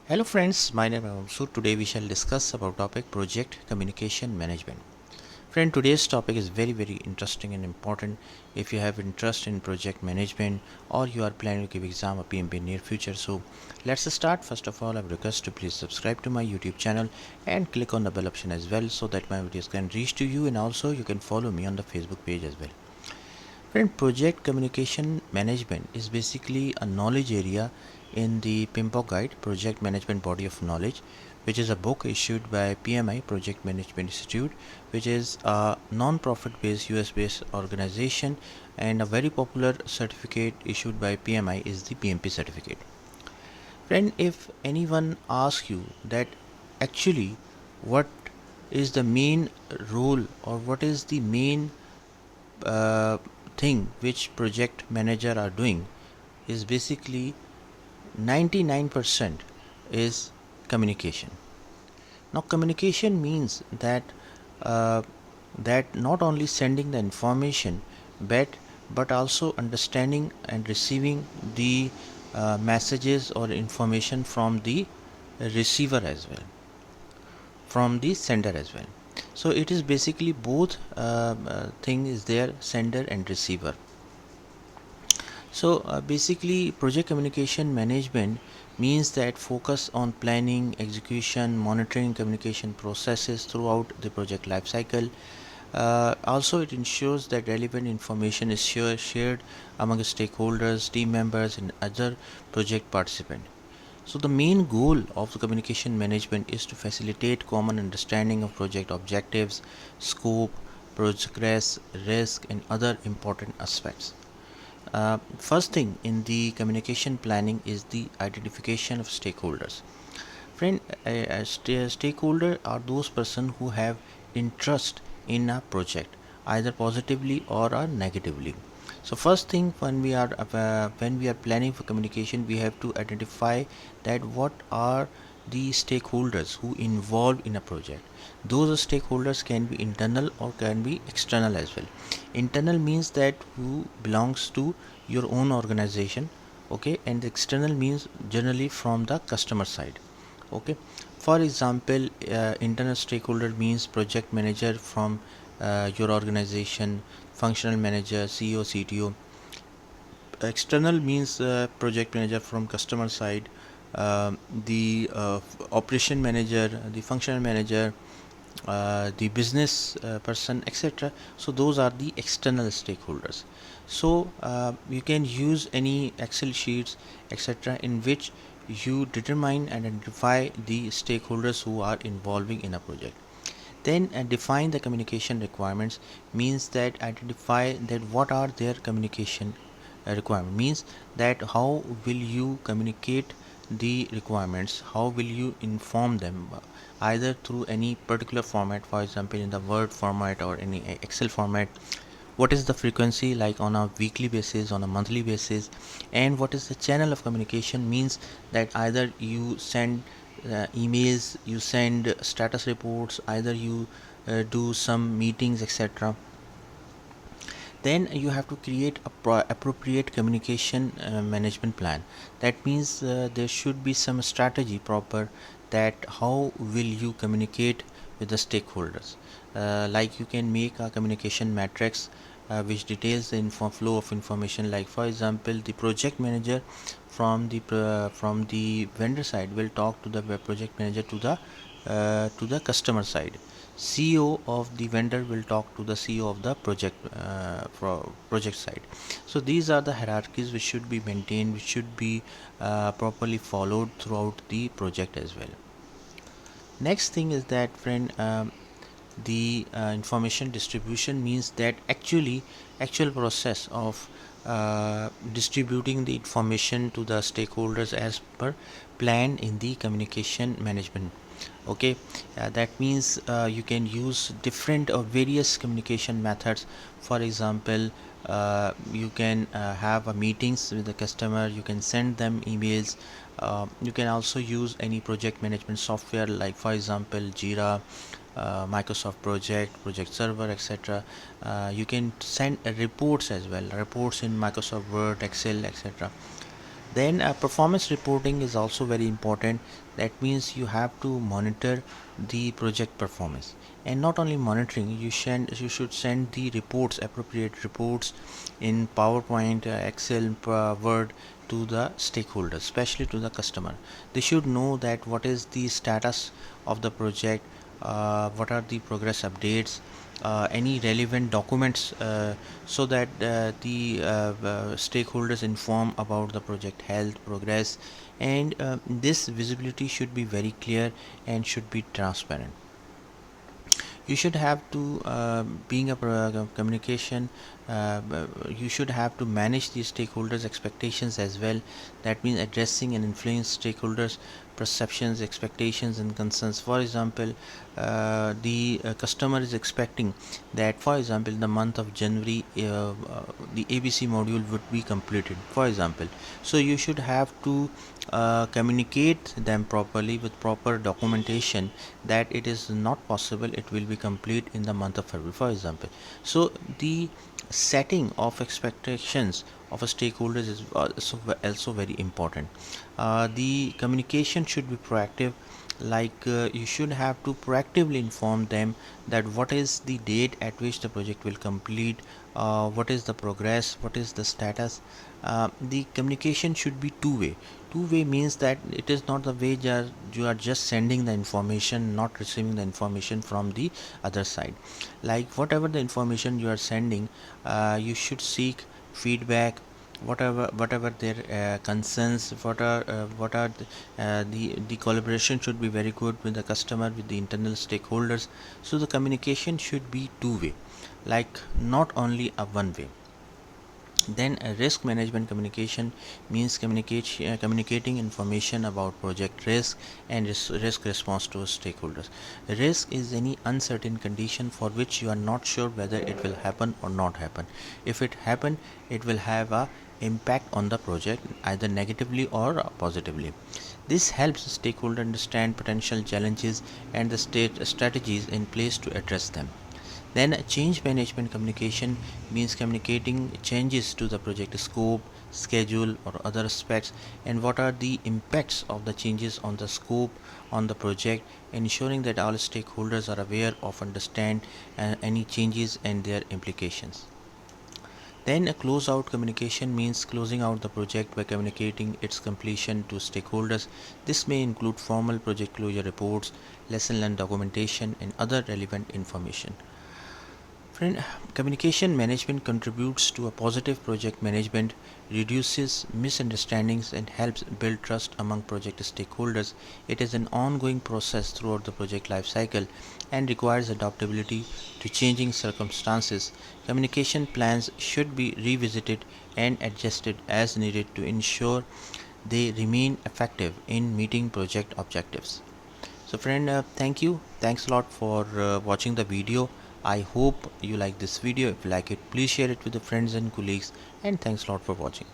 Hello friends, my name is Amsu. Today we shall discuss about topic project communication management. Friend, today's topic is very interesting and important if you have interest in project management or you are planning to give exam or PMP in near future. So let's start. First of all, I request to please subscribe to my YouTube channel and click on the bell option as well so that my videos can reach to you, and also you can follow me on the Facebook page as well. Friend, project communication management is basically a knowledge area in the PMPOK Guide, Project Management Body of Knowledge, which is a book issued by PMI, Project Management Institute, which is a non-profit based US based organization, and a very popular certificate issued by PMI is the PMP certificate. Friend, if anyone asks you that actually what is the main role or what is the main uh, thing which project manager are doing, is basically 99% is communication. Now communication means uh, that not only sending the information but also understanding and receiving the messages or information from the receiver as well, from the sender as well. So it is basically both thing is there, sender and receiver. So basically project communication management means that focus on planning, execution, monitoring communication processes throughout the project lifecycle. Also it ensures that relevant information is shared among stakeholders, team members and other project participants. So the main goal of the communication management is to facilitate common understanding of project objectives, scope, progress, risk and other important aspects. First thing in the communication planning is the identification of stakeholders. Friend, stakeholder are those person who have interest in a project, either positively or negatively. So first thing, when we are planning for communication, we have to identify that what are the stakeholders who involved in a project. Those stakeholders can be internal or can be external as well. Internal means that who belongs to your own organization, okay, and external means generally from the customer side, okay. For example, internal stakeholder means project manager from your organization, functional manager, CEO, CTO. External means project manager from customer side, the operation manager, the functional manager, the business person, etc. So those are the external stakeholders. So you can use any Excel sheets, etc., in which you determine and identify the stakeholders who are involving in a project. Then define the communication requirements, means that identify that what are their communication requirement, means that how will you communicate the requirements, how will you inform them, either through any particular format, for example in the Word format or any Excel format. What is the frequency, like on a weekly basis, on a monthly basis, and what is the channel of communication, means that either you send emails, you send status reports, either you do some meetings, etc. Then you have to create a appropriate communication management plan. That means there should be some strategy proper, that how will you communicate with the stakeholders. Like you can make a communication matrix which details the flow of information. Like for example, the project manager from the vendor side will talk to the project manager to the customer side. CEO of the vendor will talk to the CEO of the project side. So these are the hierarchies which should be maintained, which should be properly followed throughout the project as well. Next thing is that, friend, the information distribution means that actual process of distributing the information to the stakeholders as per plan in the communication management, okay. That means you can use different or various communication methods. For example, you can have meetings with the customer, you can send them emails, you can also use any project management software, like for example Jira, Microsoft project server, etc. You can send reports as well, reports in Microsoft Word, Excel, etc. Then performance reporting is also very important. That means you have to monitor the project performance, and not only monitoring, you should send the reports, appropriate reports in PowerPoint, Excel, Word, to the stakeholders, especially to the customer. They should know that what is the status of the project, what are the progress updates, any relevant documents, so that the stakeholders inform about the project health, progress, and this visibility should be very clear and should be transparent. You should have to being a communication, you should have to manage the stakeholders expectations as well. That means addressing and influence stakeholders perceptions, expectations, and concerns. For example, the customer is expecting that, for example, in the month of January, the ABC module would be completed, for example. So you should have to communicate them properly with proper documentation that it is not possible, it will be complete in the month of February, for example. So the setting of expectations of a stakeholders is also very important. The communication should be proactive, like you should have to proactively inform them that what is the date at which the project will complete, what is the progress, what is the status. The communication should be two-way. Two-way means that it is not the way you are just sending the information, not receiving the information from the other side. Like whatever the information you are sending, you should seek feedback, whatever their concerns, the collaboration should be very good with the customer, with the internal stakeholders. So the communication should be two-way, like not only a one way. Then risk management communication means communicating information about project risk and risk response to stakeholders. Risk is any uncertain condition for which you are not sure whether it will happen or not happen. If it happen, it will have a impact on the project either negatively or positively. This helps stakeholder understand potential challenges and the strategies in place to address them. Then change management communication means communicating changes to the project scope, schedule, or other aspects, and what are the impacts of the changes on the scope on the project, ensuring that all stakeholders are aware of understand any changes and their implications. Then a closeout communication means closing out the project by communicating its completion to stakeholders. This may include formal project closure reports, lesson learned documentation, and other relevant information. Friend, communication management contributes to a positive project management, reduces misunderstandings, and helps build trust among project stakeholders. It is an ongoing process throughout the project lifecycle and requires adaptability to changing circumstances. Communication plans should be revisited and adjusted as needed to ensure they remain effective in meeting project objectives. So friend, thank you. Thanks a lot for watching the video. I hope you like this video. If you like it, please share it with your friends and colleagues, and thanks a lot for watching.